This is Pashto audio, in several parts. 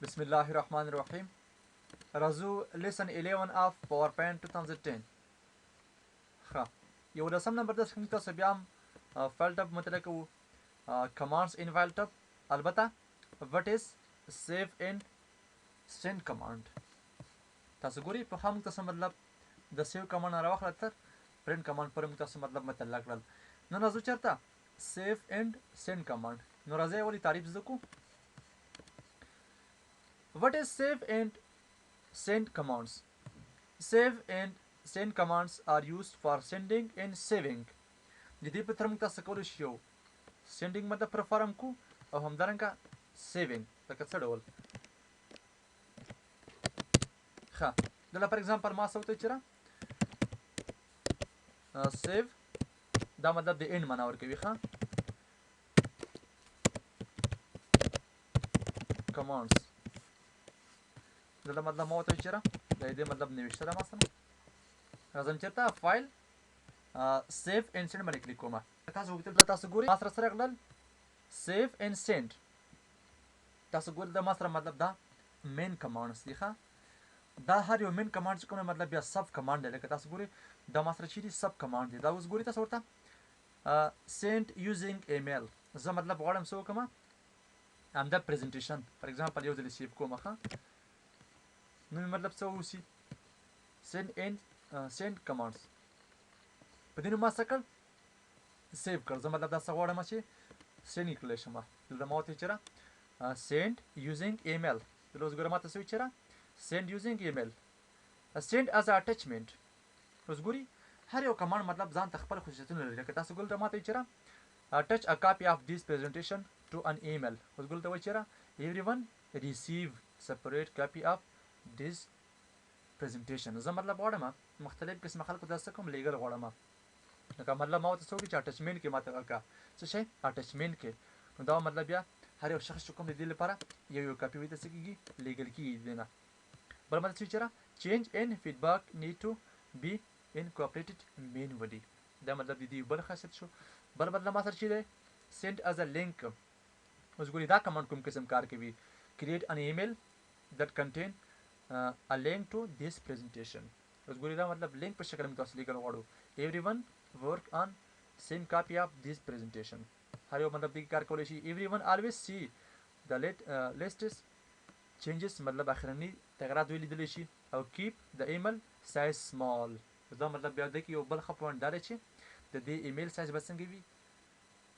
بسم الله الرحمن الرحیم. راځو lesson 11 of PowerPoint 2010. ښه، 11 نمبر درس کې تاسو بیا هم فایل ټب مطالعه کوو. commands in file tab. البته what is save and send command. تاسو ګورئ په هم تاسو مطلب د save command نه راوخله تر print command پورې موږ تاسو مطلب مطالعه کړل. نن راځو چېرته save and send command. نو راځئ ولې تعریف زده کوو. What is save and send commands? Save and send commands are used for sending and saving. د دې په تر موږ تاسو کولی شو یو sending مطلب پرفارم کو او همدارنګه saving لکه څه ډول. ښه، دلته فار ایگزامپل ما څه وته چې را save دا مطلب د end معنا ورکوي. ښه، commands دلته مطلب ما وته چې را د دې مطلب نوشته ده. ما سره راځم چېرته فایل سیف اینډ سینډ باندې کلیک کوم. تاسو وکتل تاسو ګورئ ما سره راغلل سیف اینډ سینډ. تاسو ګورئ دا ما سره مطلب دا مین کمانډز دي. ښه، دا هر یو مین کمانډ چې کوم مطلب بیا سب کمانډ دی. لکه تاسو ګورئ دا ما سره چې دي سب کمانډ دی. دا اوس ګورئ تاسو ورته سینډ یوزینګ ایمیل. زه مطلب غواړم څه وکړم همدا پریزنټیشن فار ایگزامپل یو ځل سیف کوم. ښه، نو مطلب څه وسی send and send commands په دې نو ما څه کړ سیو کړ. زه مطلب دا څه غواړم چې سینډ یې کړلی شم. دلته ما ورته چې را send using email. دلته اوس ګوره ما ته څه وي چې را send using email send as a attachment. اوس ګوري هر یو کمانډ مطلب ځان ته خپل خصوصیتونه لري. لکه تاسو ګورئ ما ته وي چې را attach a copy of this presentation to an email. اوس ګورئ ته وایي چې را everyone receive separate copy of this presentation. زه مطلب غواړم مختلف قسمه خلکو ته څه کوم لیږل غواړم. لکه مطلب ما ورته څه وکړي چې اټچمنټ کې ما ته وکړه څه شی اټچمنټ کې. نو دا مطلب بیا هر یو شخص چې کوم د دې لپاره یو یو کاپي ورته څه کېږي لیږل کېږي دې نه. بل مطلب چې را change and feedback need to be incorporated manually. دا مطلب د دې بل خاصیت شو. بل مطلب ما سره چې دی send as a link. اوس ګورئ دا کمانډ کوم قسم کار کوي create an email that contain a link to this presentation. اوس ګورئ دا مطلب لینک په شکل موږ تاسو لیکل غواړو everyone work on same copy of this presentation. هر یو مطلب دې کار کولی شي. everyone always see the latest changes مطلب اخرني تغیرات ویې لیدلی شي او keep the email size small. دا مطلب بیا دی کې یو بل ښه پوینټ دا دی چې د دې ایمیل سایز به څنګه وي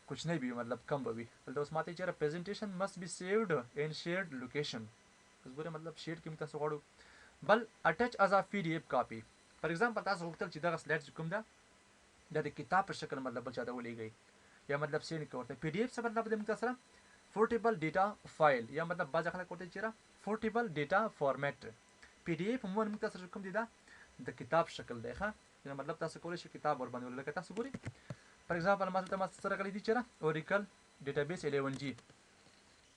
کوچنی به وي مطلب کم به وي. دلته اوس ماته چېرې presentation must be saved in shared location. اوس ګورئ مطلب شیر کې موږ تاسو غواړو. بل اټچ از ا PDF کاپي. فار ایگزامپل تاسو غوښتل چې دغه سلایډ چې کوم ده دا د کتاب په شکل مطلب بل چاته ولیږئ یا مطلب سینډ کړئ ورته. PDF څه مطلب دی موږ ته سره پورټیبل ډیټا فایل یا مطلب بعضې خلک ورته چې را پورټیبل ډیټا فارمیټ. PDF عموما موږ تاسو کوم دی دا د کتاب شکل دی. ښه، یا مطلب تاسو کولی شئ کتاب ورباندې ولګئ. لکه تاسو ګورئ فار ایگزامپل ما دلته ما سره راغلی دي چې را اوریکل ډیټابیس 11G.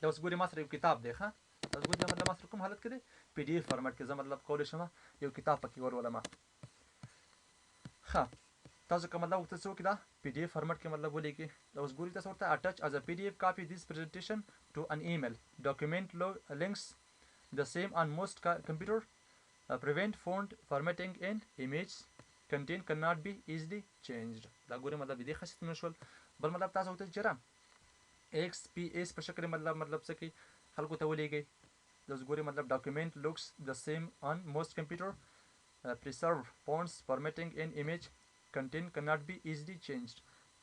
دا اوس ګورئ ما سره یو کتاب دی. ښه، تاسو ګورئ مطلب ما سره کوم حالت کې دی PDF فارمیټ کې. زه مطلب کولی شم یو کتاب پکې ورولم. ښه، تاسو که مطلب ورته څه وکړئ دا PDF فارمیټ کې مطلب ولیکئ. دا اوس ګورئ تاسو ورته attach as a PDF copy this presentation to an email. document links the same on most computer. prevent font formatting and image content cannot be easily changed. دا ګورئ مطلب دې خاصیتونه شول. بل مطلب تاسو ورته چې را XPS په شکل مطلب څه کوي خلکو ته ولیږئ. دا اوس ګورئ مطلب document looks the same on most computer. preserve fonts formatting and image content cannot be easily changed.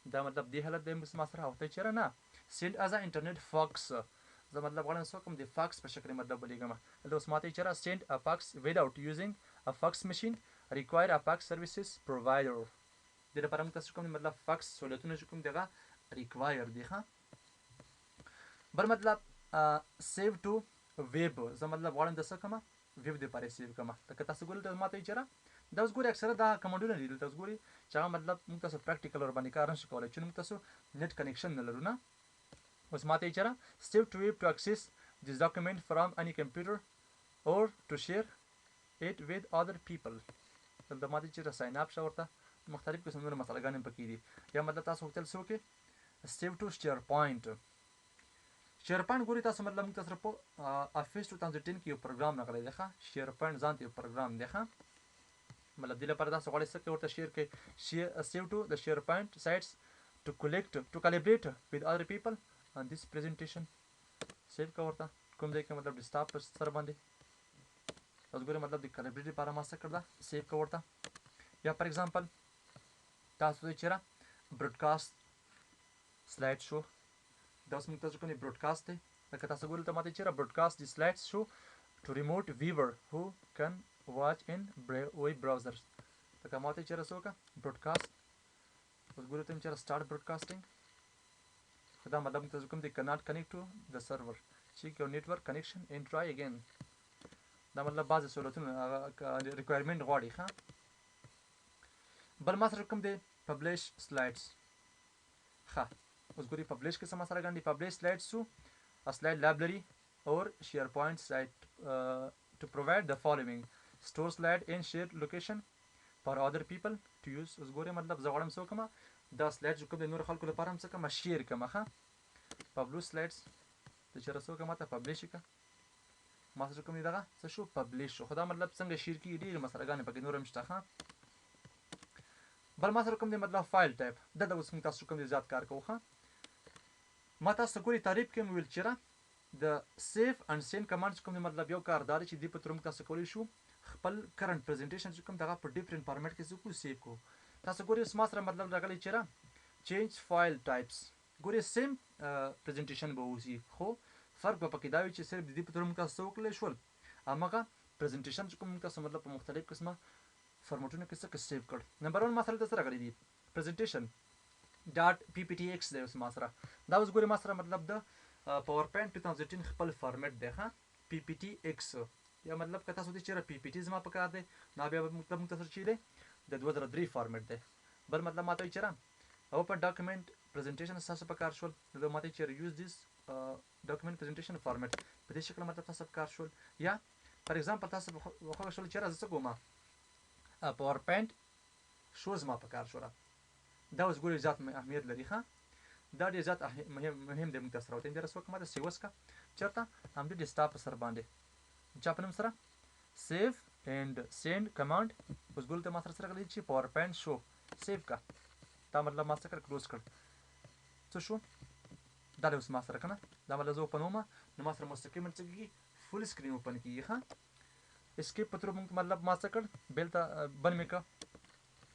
دا مطلب دې حالت دی ما سره ورته چې را نه send as a internet fax. زه مطلب غواړم څه وکړم د فاکس په شکل مطلب ولیږم. دلته اوس ماته چې را send a fax without using a fax machine require a fax services provider. دې لپاره موږ تاسو کوم مطلب فاکس سہولتونه چې کوم دغه ریکوایر دي. ښه، بل مطلب سیو ټو ویب. زه مطلب غواړم د څه کومه ویب دپاره سیو کوم. لکه تاسو ګورئ دلته ماته چې را دا اوس ګورئ اکثره دا کمانډونه دي. دلته اوس ګورئ چې هغه مطلب موږ تاسو پریکټیکل ورباندې کار نشو کولی چې موږ تاسو نیټ کنیکشن نه لرو. نه اوس ماته چې را سیو ټو ویب to access this document from any computer or to share it with other people. دلته ماته چې را ساین اپ شه ورته مختلف قسمونه مسالهګانې پکې دي. یا مطلب تاسو غوښتل څه وکړئ سیو ټو شیر پوینټ. شیر پاینټ ګوري تاسو مطلب موږ تاسو په افیس 2010 کې یو پروګرام راغلی دی ښه شیر پاینټ ځان ته یو پروګرام دی ښه مطلب دې لپاره تاسو غواړئ څه کې ورته شیر کې سیو ټو د شیر پاینټ سایټس ټو کلیبریټ with other people on this presentation سیو کا ورته کوم ځای کې مطلب ډیسکټاپ پر سر باندې اوس ګورئ مطلب د کلیبریټ لپاره ما څه کړل سیو کا ورته یا فار ایگزامپل تاسو چیرې براډکاسټ سلایډ شو دا اوس موږ تاسو کوم براډکاسټ دی لکه تاسو ګورئ ته ماته چیرې براډکاسټ دی سلایډ شو ټو ریموټ ویور هو کین واچ ان ویب براوزرز لکه ماته چیرې څه وکړه براډکاسټ اوس ګورئ ته چیرې سٹارټ براډکاسټینګ دا مطلب تاسو کوم دی کانټ کنیکټ ټو د سرور چیک یور نیټورک کنیکشن اینڈ ټرای اگین دا مطلب بعض سہولتونه ریکوایرمنٹ غواړي ښه بل ما سره کوم دی پبلش سلایډز ښه اوس ګورئ پبلش کې څه ما سره ګڼي پبلش سلایډز شو سلایډ لایبرری اور شیر پوینټ سایټ to provide the following store slide in shared location for other people to use اوس ګورئ مطلب زه غواړم څه وکړم دا سلایډ چې کوم د نور خلکو لپاره هم څه کړم شیر کړم ښه پبلش سلایډز ته چېرې څه وکړم ماته پبلش یې کړه ما سره کوم دی دغه څه شو پبلش شو خو دا مطلب څنګه شیر کېږي ډېرې مسلهګانې پکې نور هم شته ښه بل ما سره کوم دی مطلب فایل ټایپ دلته اوس موږ تاسو کوم دی زیات کار کوو ښه ما تاسو ګورئ تعریف کې مې ویل چېرې د سیف اند سینډ کمانډ چې کوم دی مطلب یو کار دا دی چې دې په تور موږ تاسو کولی شو خپل کرنټ پریزنټیشن چې کوم دغه په ډیفرنٹ فارمیټ کې څه کړو سیو کړو تاسو ګورئ اوس ما سره مطلب راغلی چېرې چینج فایل ټایپس ګورئ سیم پریزنټیشن به اوسي خو فرق به پکې دا وي چې صرف د دې په تور موږ تاسو څه وکړلی شول هماغه پریزنټیشن چې کوم موږ تاسو مطلب په مختلف قسمه فارمټونو کې څه سیو کړ نمبر 1 ما سره دلته راغلی دی پریزنټیشن ډاټ پی پی ټي ایکس دی اوس ما سره دا اوس ګورئ ما سره مطلب د PowerPoint 2010 خپل فارمیټ دی ښه پی پی ټي ایکس یا مطلب که تاسو دې چېرې پی پی ټي زما په کار دی نو بیا مطلب موږ تاسو چې دی د 2003 فارمیټ دی بل مطلب ماته وایي چېرې اوپن ډاکومنټ پریزنټیشن ستاسو په کار شول نو ماته وایي چېرې یوز دیس ډاکومنټ پریزنټیشن فارمیټ په دې شکل مطلب تاسو په کار شول یا فار ایگزامپل تاسو وخوښه شول چېرې زه څه کوم PowerPoint شو زما په کار شوله دا اوس ګورئ زیات اهمیت لري ښه دا ډېر زیات مهم دی موږ ته سره وتیم درس وکړم د سیوس کا چېرته همدې ډیسکټاپ په سر باندې چا په نوم سره سیو اینډ سینډ کمانډ اوس ګورئ ته ما سره راغلی چې PowerPoint شو سیو کا دا مطلب ما څه کړ کلوز کړ څه شو دا دی اوس ما سره که نه دا مطلب زه اوپن وم نو ما سره مستقیما څه کېږي فل سکرین اوپن کېږي ښه اسکیپ په تر موږ مطلب ما څه کړ بیلته بند مې کړه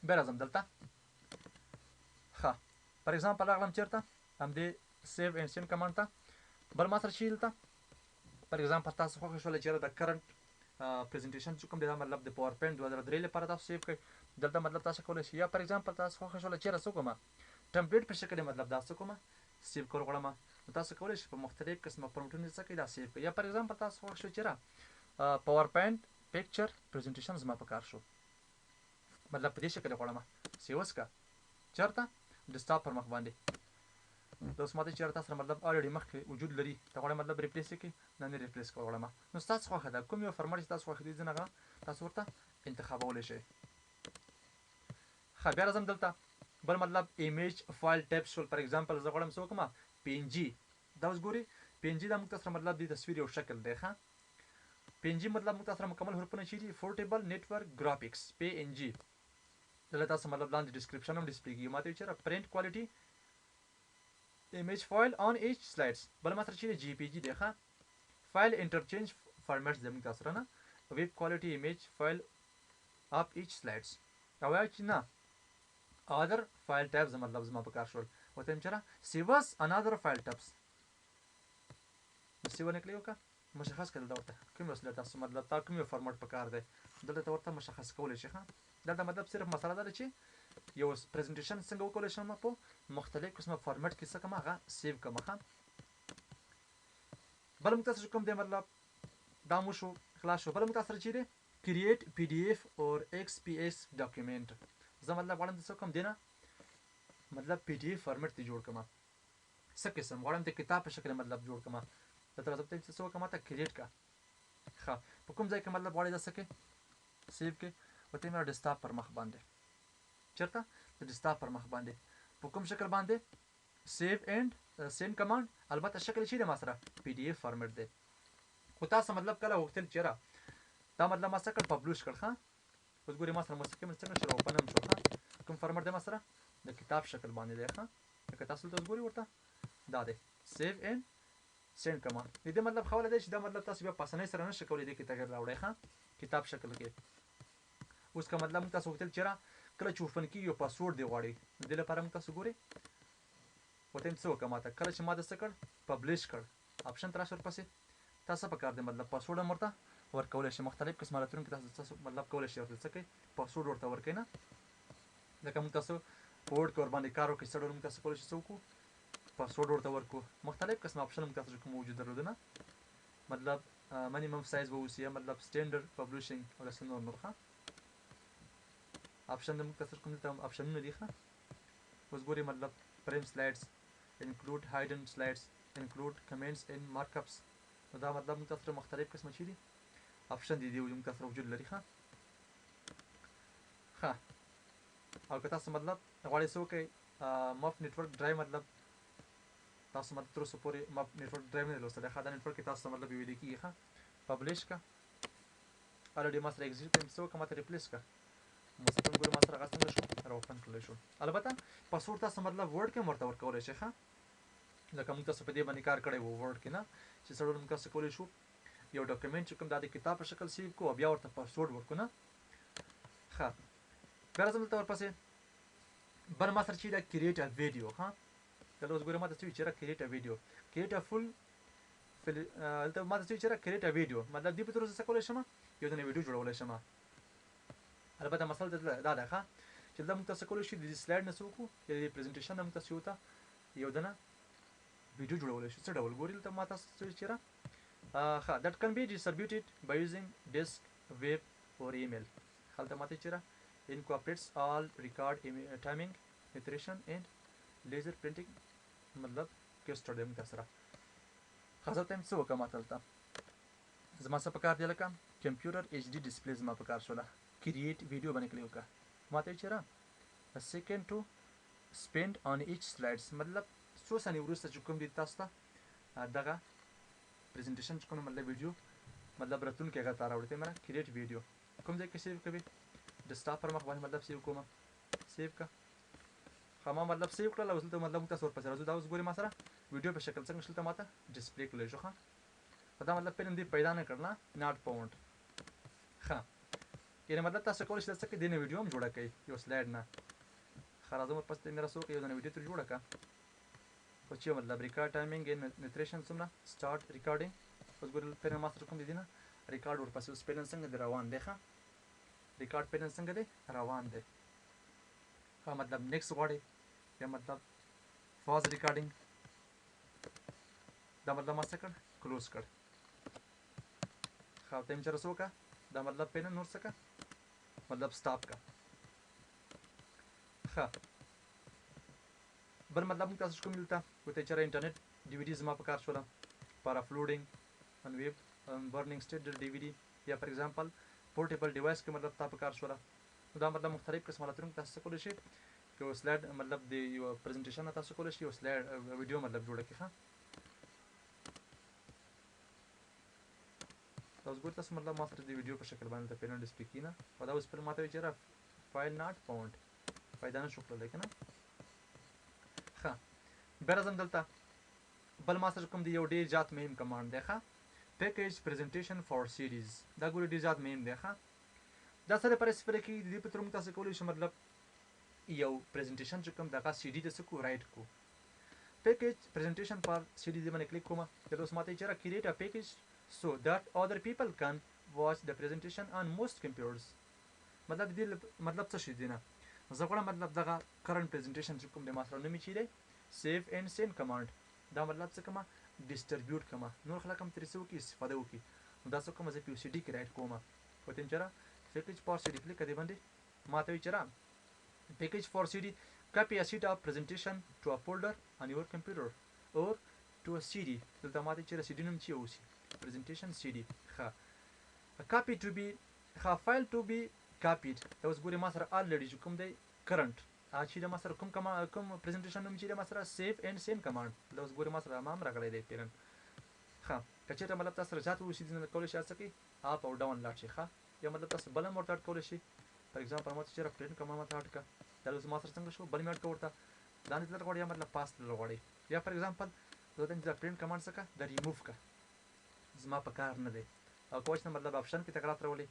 بیا راځم دلته ښه فار ایگزامپل راغلم چېرته همدې سیو اینډ سینډ کمانډ ته بل ما سره چې دلته فار ایگزامپل تاسو خوښه شوله چېرې د کرنټ پریزنټیشن چې کوم دی دا مطلب د PowerPoint 2003 لپاره تاسو سیو کړئ دلته مطلب تاسو کولی شئ یا فار ایگزامپل تاسو خوښه شوله چېرې څه کومه ټمپلیټ په شکل مطلب دا څه کومه سیو کول غواړم نو تاسو کولی شئ په مختلف قسمه فارمټونو څه کوئ دا سیو کړئ یا فار ایگزامپل تاسو خوښ شو چېرې PowerPoint پکچر پریزنټیشن زما په کار شو مطلب په دې شکل غواړم سیوس کا چېرته ډیسکټاپ پر مخ باندې دا اوس ماته چېرې تاسو سره مطلب الریډي مخکې وجود لري ته غواړئ مطلب ریپلیس یې کړئ نه ریپلیس کول غواړم نو ستاسو خوښه ده کوم یو فارمټ چې تاسو خوښ دی ځینې هغه تاسو ورته انتخابولی شئ ښه بیا راځم دلته بل مطلب ایمیج فایل ټایپ شول فار ایگزامپل زه غواړم څه وکړم PNG دا اوس ګورئ PNG دا موږ تاسو سره مطلب د تصویر یو شکل دی ښه PNG مطلب موږ تاسو سره مکمل حروفونه چې دي پورټیبل نیټورک ګرافیکس PNG دلته تاسو مطلب لاندې ډسکرپشن هم ډسپلی کېږي ماته وایي چېرې پرنټ کوالټي image file on each slides بل ما سره چې JPG دی ښه فایل انټرچینج فارمیټس دی موږ تاسو سره نه ویب کوالټي image file of each slides او وایي چې نه other file types مطلب زما په کار شول ورته وایم چېرې save another file types سیو نه کړئ وکړه مشخص کړئ دلته ورته کوم وسیله تاسو مطلب تا کوم یو فارمټ په کار دی دلته ورته مشخص کولی شئ ښه دلته مطلب صرف مسله دا ده چې یو پریزنټیشن څنګه وکولی شم په مختلف قسمه فارمیټ کې څه کړم هغه سیو کړم ښه بل موږ تاسو کوم دی مطلب دا مو شو خلاص شو بل موږ تاسو سره چې دی کریټ PDF اور XPS ډاکومنټ زه مطلب غواړم څه کوم دی نه مطلب PDF فارمیټ ته جوړ کړم څه قسم غواړم د کتاب په شکل مطلب جوړ کړم دلته راځم ته څه وکړم ته کریټ کړه ښه په کوم ځای کې مطلب غواړئ دا څه کړئ سیو کړئ ورته مې ډیسکټاپ پر مخ باندې چېرته د ډیسکټاپ پر مخ باندې په کوم شکل باندې سیو اینڈ سینډ کمانډ البته شکل شي د ما سره پی ډي اف فارمیټ دی خو تاسو مطلب کله وختل چیرې دا مطلب ما سره کړ پبلش کړ ښه اوس ګوري ما سره مستقیم څنګه شروع اوپن هم شو ښه کوم فارمیټ دی ما سره د کتاب شکل باندې دی ښه لکه تاسو ته ګوري ورته دا دی سیو اینډ سینډ کمانډ دې مطلب خوله دی چې دا مطلب تاسو بیا په اسانۍ سره نشئ کولی دې کې تغیر راوړئ ښه کتاب شکل کې اوس که مطلب موږ تاسو وکتل چېرې کله چې اوپن کېږي یو پاسورډ دی غواړئ د دې لپاره موږ تاسو ګورئ ورته څه وکړه ماته کله چې ما د څه کړ پبلش کړ آپشن ته راشئ ورپسې تاسو په کار دی مطلب پاسورډ هم ورته ورکولی شئ مختلف قسم حالتونو کې تاسو مطلب کولی شئ ورته څه کوئ پاسورډ ورته ورکوئ نه لکه موږ تاسو په ورډ کې ورباندې کار وکړئ څه ډول موږ تاسو کولی شئ څه وکړو پاسورډ ورته ورکو مختلف قسم آپشن موږ تاسو کوم موجود درلودونه مطلب منیمم سایز به اوسي مطلب سټینډرډ پبلشینګ او داسې نور ښه آپشن موږ تاسو کوم دلته آپشنونه دي ښه اوس ګورئ مطلب فریم سلایډز include hidden slides include comments in markups نو دا مطلب موږ تاسو مختلف قسمه چي دي آپشن دي موږ تاسو وجود لري ښه او که تاسو مطلب غواړئ څه وکړئ مف نیټورک ډرایو مطلب تاسو مطلب تر اوسه پورې مف نیټورک ډرایو نه دی لوستلی ښه دا نیټورک کې تاسو مطلب ویلي کېږي ښه پبلش کړه الریډي ما سره ایګزیټ څه وکړه ما ته ریپلیس کړه مستقیم ګورو ما سره هغه څنګه شو را اوپن کړلی شو البته پاسورډ تاسو مطلب ورډ کې هم ورته ورکولی شئ ښه لکه موږ تاسو په دې باندې کار کړی و ورډ کې نه چې څه ډول موږ تاسو کولی شو یو ډاکومنټ چې کوم دا د کتاب په شکل سیو کړو بیا ورته پاسورډ ورکړو نه ښه بیا راځم دلته ورپسې بل ما سره چې دا کریټ ا ویډیو ښه دلته اوس ګورئ ما ته څه وي چېرې کریټ ا ویډیو کریټ ا فل دلته ما ته څه وي چېرې کریټ ا ویډیو مطلب دې په تور څه کولی شم یو دنه ویډیو جوړولی شم البته مسله دا ده ښه چې دلته موږ تاسو کولی شو د دې سلایډ نه څه وکړو یا د دې پرزنټیشن نه موږ تاسو یو ته یو دنه ویډیو جوړولی شو څه ډول ګورئ دلته ما تاسو څه چېرې ښه that can be distributed by using disk web or email هلته ماته چېرې incorporates all record timing iteration and laser printing مطلب کیسټر دی موږ سره ښه زه ته څه وکړم ماته دلته زما څه په کار دی لکه کمپیوټر ایچ ډي ډسپلې زما په کار شوله کریټ ویډیو باندې کلیک وکړه ما ته چېرې a second to spend on each slides مطلب څو ثانیې وروسته چې کوم دي تاسو ته دغه پرزنټیشن چې کوم مطلب ویډیو مطلب راتلونکي هغه ته راوړی دی مره کریټ ویډیو کوم ځای کې سیو کوي ډیسکټاپ پر مخ باندې مطلب سیو کوم سیو کا خو ما مطلب سیو کړل اوس دلته مطلب موږ تاسو ورپسې راځو دا اوس ګورئ ما سره ویډیو په شکل څنګه شلته ماته ډسپلې کړلی شو ښه خو دا مطلب پهلې دې پیدا نه کړ نه ناټ پاونډ ښه یعنې مطلب تاسو کولی شئ څه کوئ دې نه ویډیو هم جوړه کوئ یو سلایډ نه ښه راځم ورپسې ته میرا څه وکړئ یو دنه ویډیو ترې جوړه کړه خو چې مطلب ریکارډ ټایمینګ نیتریشن څومره سټارټ ریکارډینګ اوس ګورئ پهلې ما سره کوم دي نه ریکارډ ورپسې اوس پهلې څنګه دی روان دی ښه ریکارډ پهلې څنګه دی روان دی ښه مطلب نیکسټ غواړئ یا مطلب فاز ریکارډینګ دا مطلب ما څه کړ کلوز کړ ښه ته یې چېرې څه وکړه دا مطلب پهلې نور څه کړه مطلب سټاپ کړه ښه بل مطلب موږ تاسو کوم دلته ورته چېرې انټرنیټ ډي وي ډي زما په کار شوله فار اپلوډینګ ان ویب برنینګ سټیډر ډي وي ډي یا فار ایگزامپل پورټیبل ډیوایس کې مطلب تا په کار شوله نو دا مطلب مختلف قسم حالتونو کې تاسو څه کولی شئ که یو سلایډ مطلب د یو پرزنټیشن نه تاسو کولی شئ یو سلایډ ویډیو مطلب جوړه کړئ ښه اوس ګورئ تاسو مطلب ما سره د ویډیو په شکل باندې د پینل ډسپلې کېږي نه او دا اوس پر ما ته وایي چېرې فایل ناټ فاونډ پیدا نه شو کړلی که نه ښه بیا راځم دلته بل ما سره کوم دی یو ډېر زیات مهم کمانډ دی ښه پیکیج پرزنټیشن فار سیریز دا ګورئ ډېر زیات مهم دی ښه دا څه لپاره استفاده کېږي د دې په تور موږ تاسو کولی شو مطلب یو پرزنټیشن چې کوم دغه سی ډي ته څه کړو رایټ کړو پیکیج پرزنټیشن فار سی ډي دې باندې کلیک کوم دلته اوس ماته یې چېرې کریټ ا پیکیج so that other people can watch the presentation on most computers مطلب دې مطلب څه شي دی نه زه غواړم مطلب دغه کرنٹ پرزنټیشن چې کوم دی ما سره نوم یې چې دی سیو اینډ سینډ کمانډ دا مطلب څه کومه ډسټریبیوټ کومه نور خلک هم ترې څه وکړي استفاده وکړي نو دا څه کومه زه په یو سی ډي کې رایټ کوم ورته یم چېرې پیکیج فار سی ډي کلیک کړه دې باندې ما ته وایي چېرې پیکیج فار سی ډي copy a sheet of presentation to a folder on your computer or to a CD دلته ما ته چېرې سی ډي نوم چې اوسي presentation CD ښه copy to be ښه file to be copied دا اوس ګورئ ما سره already چې کوم دی current چې ما سره کوم پریزنټیشن نوم چې ما سره سیف اینڈ سین کمانډ لوس ګوري ما سره ما راغلی دی پیرن ها کچېته مطلب تاسو رجات وشي د کول شي اسکی اپ او ډاون لاټ شي ها یا مطلب تاسو بل مرته کول شي فار ایگزامپل ما چې را پرینټ کمانډ ما ته اٹکا دا لوس ما سره څنګه شو بل میټ کوړتا دا نه تر غوړی یا مطلب پاس تر غوړی یا فار ایگزامپل زه د پرینټ کمانډ څخه د ریموف کا زما په کار نه دی او کوچ نه مطلب اپشن کې تکرار ترولې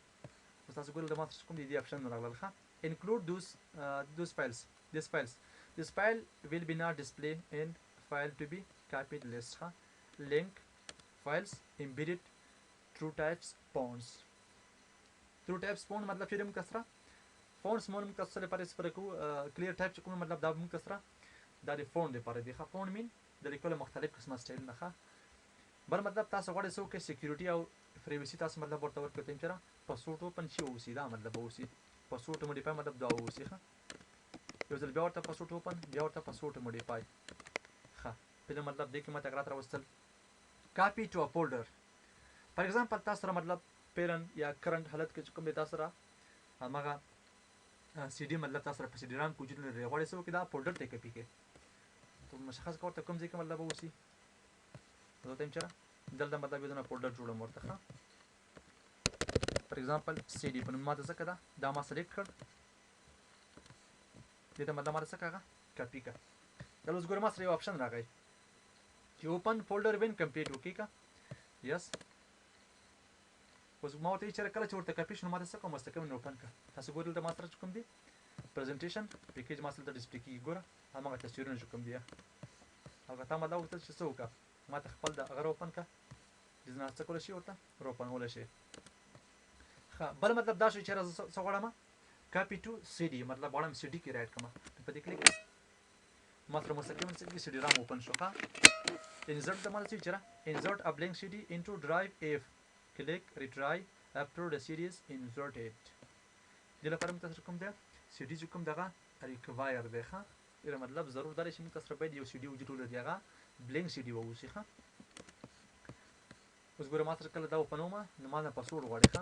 تاسو ګورئ د ما سره کوم دی اپشن نه راغله ها include those files this file will be not display in file to be copied list ها link files embedded true types fonts मतलब چې موږ کسره fonts مون موږ تاسو لپاره سپر کو clear type کوم مطلب دا موږ کسره دا د font لپاره دی ها font مين د لیکلو مختلف قسمه سټایل نه ها بل مطلب تاسو غواړئ سو کې سکیورټي او پرایوسی تاسو مطلب ورته ورکړئ چې را پاسورډ اوپن شي اوسي دا مطلب اوسي پاسورډ موډیفای مطلب دا اوسي ها یو ځل بیا ورته پاسورډ اوپن بیا ورته پاسورډ موډیفای ها په مطلب دې کې ما تکرار راوستل کاپی ټو ا فولډر فار ایگزامپل تاسو را مطلب پیرن یا کرنٹ حالت کې کوم تاسو را هغه سی ډي مطلب تاسو را په سی ډي رام کوجل لري غواړئ سو کې دا فولډر ته کپی کې ته مشخص کوته کوم ځای کې مطلب اوسي زه ته چیرې دلته مطلب یو نه فولډر جوړم ورته ښه فار ایگزامپل سی ډي په نوم ماته څه کړه دا ما سلیکټ کړ دې ته مطلب ماته څه کړه کاپی کا دا اوس ګورم ما سره یو اپشن راغی چې اوپن فولډر وین کمپلیټ وکړي کا یس اوس ما ته چیرې کله چې ورته کاپی شنو ماته څه کوم مستقیم اوپن کا تاسو ګورئ د ما سره کوم دی پریزنټیشن پیکیج ما سره د ډسپلی کې ګوره هغه تصویرونه کوم دی هغه ته مطلب ورته څه وکړه ما ته خپل د اگر اوپن کا د نه څه کول شي ورته اوپن ول شي ها بل مطلب دا شي چې څه غواړم کاپی ټو سی ډي مطلب غواړم سی ډي کې رائټ کما په دې کلیک ما سره مستقیم سی ډي رام اوپن شو ها انسرت د مال چې را انسرت ا بلانک سی ډي انټو ډرایو اف کلیک ریټرای افټر د سیریز انسرټډ د لپاره موږ تاسو کوم دی سی ډي چې کوم دغه ریکوایر دی ها دا مطلب ضرور دا چې موږ تاسو باید یو سی ډي وجود ولري هغه بلینک سی ډي ووسی ښه اوس ګوره ما سره کله دا اوپنومه نو ما نه پاسورډ غواړي ښه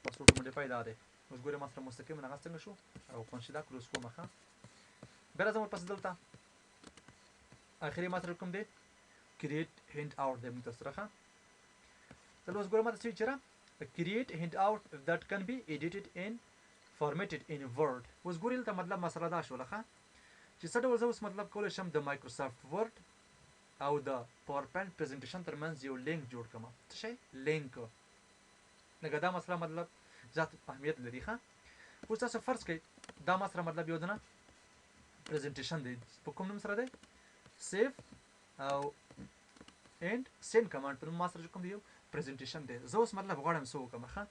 پاسورډ موډیفای دا دی اوس ګوره ما سره مستقیم هغه څنګه شو او اوپن شي دا کلوز کومه ښه بیا راځم ورپسې دلته اخري ما سره کوم دی کریټ هینټ آوټ دی موږ تاسو سره ښه دلته اوس ګوره ما ته څه چې را کریټ هینټ آوټ دیټ کین بي ایډیټډ ان فارمیټډ ان ورډ اوس ګوره دلته مطلب مسله دا شوله ښه چې څه ډول زه اوس مطلب کولی شم د مایکروسافټ ورډ او د پاورپوینټ پریزنټیشن ترمنځ یو لینک جوړ کړم څه شی لینک لکه دا مسله مطلب ذات اهمیت لري ښه اوس تاسو فرض کړئ دا مسله مطلب یو دنه پریزنټیشن دی په کوم نوم سره دی سیف او اینډ سینډ کمانډ په نوم ما سره کوم دی یو پریزنټیشن دی زه اوس مطلب غواړم څه وکړم ښه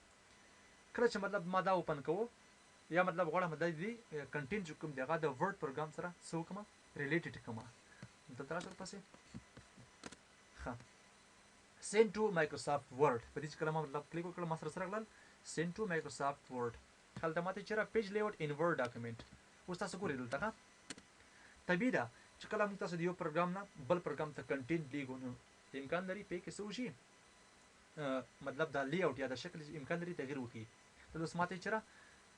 کله چې مطلب ما دا اوپن کوو یا مطلب غواړم د دې کنټینټ کوم دی هغه د ورډ پروګرام سره څه وکړم ریلیټډ کړم دلته راشه پسې ښه سینډ ټو مایکروسافټ ورډ په دې کلمه مطلب کلیک وکړم ما سره راغلل سینډ ټو مایکروسافټ ورډ هلته ماته چیرې پیج لیاوټ ان ورډ ډاکومنټ اوس تاسو ګورئ دلته ښه طبیعي ده چې کله موږ تاسو د یو پروګرام نه بل پروګرام ته کنټینټ لیږو نو امکان لري په کې څه وشي مطلب دا لیاوټ یا د شکل امکان لري تغیر وکړي نو اوس ماته چیرې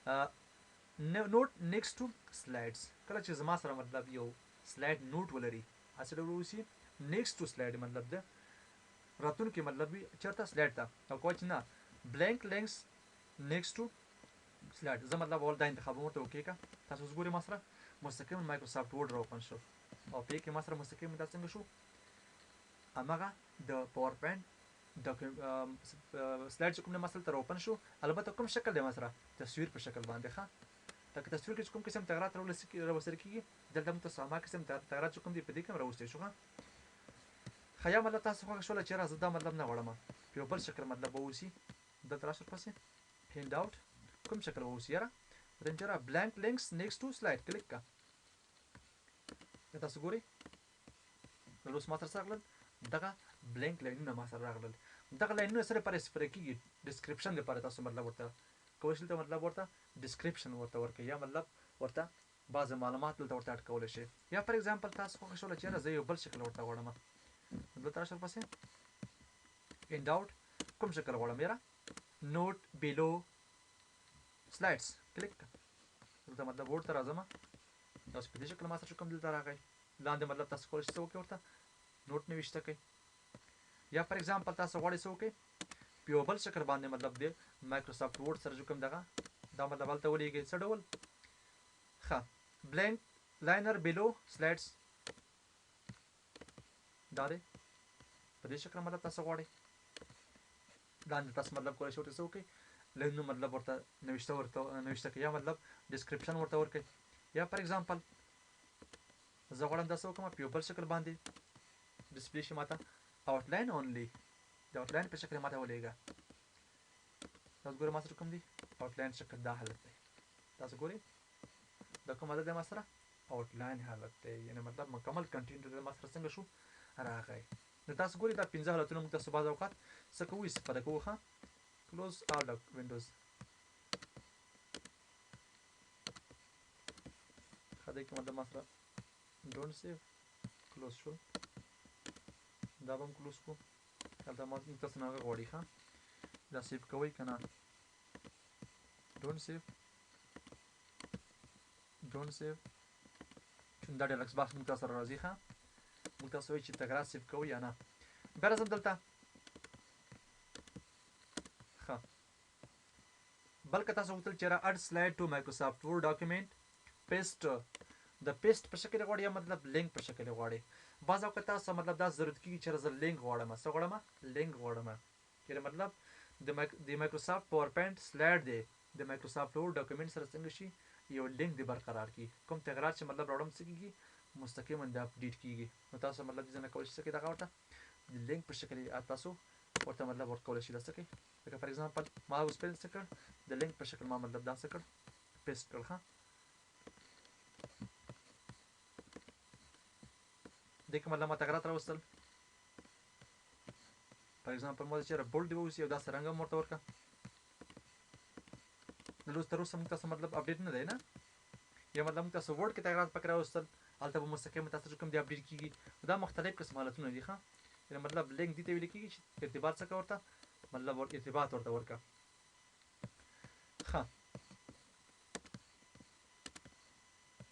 نوٹ نیکسٹ ټو سلایډز کله چې زما سره مطلب یو سلایډ نوٹ ولري اصل وروسي نیکسٹ ټو سلایډ مطلب ده راتون کې مطلب چرته سلایډ تا او کوچ نه بلانک لینکس نیکسٹ ټو سلایډ زه مطلب ول دا انتخاب ورته وکړه تاسو وګورئ ما سره مستقیم مایکروسافټ ورډ اوپن شو او په کې ما سره مستقیم دا څنګه شو امغه د پاورپوینټ سلایډ چې کوم نه مسل تر اوپن شو البته کوم شکل دی ما سره تصویر په شکل باندې ښه لکه تصویر کې کوم قسم تغیرات راوستل کیږي دلته موږ تاسو ما قسم تغیرات کوم دی په دې کې راوستل شو ښه خیا مطلب تاسو خو شول چې راز دا مطلب نه وړم په بل شکل مطلب ووسی د تراشر پسې هند اوټ کوم شکل ووسی را دنجرا بلانک لینکس نیکسٹ ټو سلایډ کلیک کا تاسو ګورئ نو اوس ما سره راغلل دغه بلانک لاینونه ما سره راغلل دغه لاینونه سره پر سپر کیږي ډسکرپشن لپاره تاسو مطلب ورته کوشش ته مطلب ورته ډسکرپشن ورته ورکړي یا مطلب ورته بعض معلومات دلته ورته اټکول شي یا فار ایگزامپل تاسو خو شول چې زه یو بل شکل ورته وړم دلته راشه پسې end out کوم شکل غواړم یاره نوٹ بیلو سلایډز کلیک دلته مطلب ورډ ته راځم تاسو په دې شکل ما سره کوم دلته راغی لاندې مطلب تاسو کولی شئ څه وکړئ ورته نوټ نوشته کړئ یا فار ایگزامپل تاسو غواړئ څه وکړئ په یو بل شکل باندې مطلب د مایکروسافټ ورډ سره کوم دغه دا مطلب هلته ولیږئ څه ډول ښه بلینک لاینر بلو سلایډس دا دی په دې شکل مطلب تاسو غواړئ لاندې تاسو مطلب کولی شئ ورته څه وکړئ لږ نو مطلب ورته نوشته کړئ یا مطلب ډسکرپشن ورته ورکړئ یا فار ایگزامپل زه غواړم دا څه وکړم په یو بل شکل باندې ډسپلی شي ماته آوټلاین اونلی د آوټلاین په شکل ماته ولېږه تاسو ګورئ ما سره کوم دی آوټلاین شکل دا حالت دی تاسو ګورئ دا کوم حالت دی ما سره آوټلاین حالت دی یعنې مطلب مکمل کنټینټ ما سره څنګه شو راغی نو تاسو ګورئ دا 15 حالتونه موږ تاسو بعض اوقات څه کوو استفاده کوو ښه کلوز آل وینډوز ښه دی که مطلب ما سره ډونټ سیو کلوز شول دا به هم کلوز کړو هلته موږ تاسو نه هغه غواړي ښه دا سیو کوئ که نه ډونټ سیو چون دا ډیلکس باکس موږ تاسو سره راځي ښه موږ تاسو وایي چې تکرار سیو کوئ یا نه بیا راځم دلته ښه بلکې تاسو غوښتل چې را اډ سلاید ټو مایکروسافټ ورډ ډاکومنټ پیسټ د پیسټ په شکل غواړئ یا مطلب لینک په شکل غواړئ بعض اوقات تاسو مطلب دا ضرورت کېږي چې زه لینک غواړم څه غواړم لینک غواړم یعنې مطلب د مایکروسافټ پاورپوینټ سلاید دی د مایکروسافټ ورډ ډاکومنټ سره څنګه شي یو لینک دی برقرار کړي کوم تغیرات چې مطلب راوړم څه کېږي مستقیما د اپډیټ کېږي نو تاسو مطلب دې نه کولی شئ څه کړئ دغه ورته د لینک په شکل تاسو ورته مطلب ورکولی شئ دا څه کوئ لکه فار ایگزامپل ما اوس پیل څه کړ د لینک په شکل ما مطلب دا څه کړ پیسټ کړ ښه دې کې مطلب ما تغیرات راوستل فار ایگزامپل ما چېرې بولډ واوسي او داسې رنګ هم ورته ورکړه نو تر اوسه موږ تاسو مطلب اپډیټ نه دی نه یا مطلب موږ تاسو ورډ کې تغیرات پکې راوستل هلته به مستقیم تاسو کوم دی اپډیټ کېږي دا مختلف قسم حالتونه دي ښه یعنې مطلب لینک دې ته ویل کېږي چې ارتباط څه کړه ورته مطلب ارتباط ورته ورکړه ښه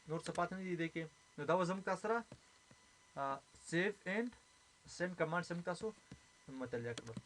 نور څه پاتې نه دي دې کې نو دا به زموږ تاسو سره سیف اینډ سینډ کمانډ موږ تاسو مطالعه کړل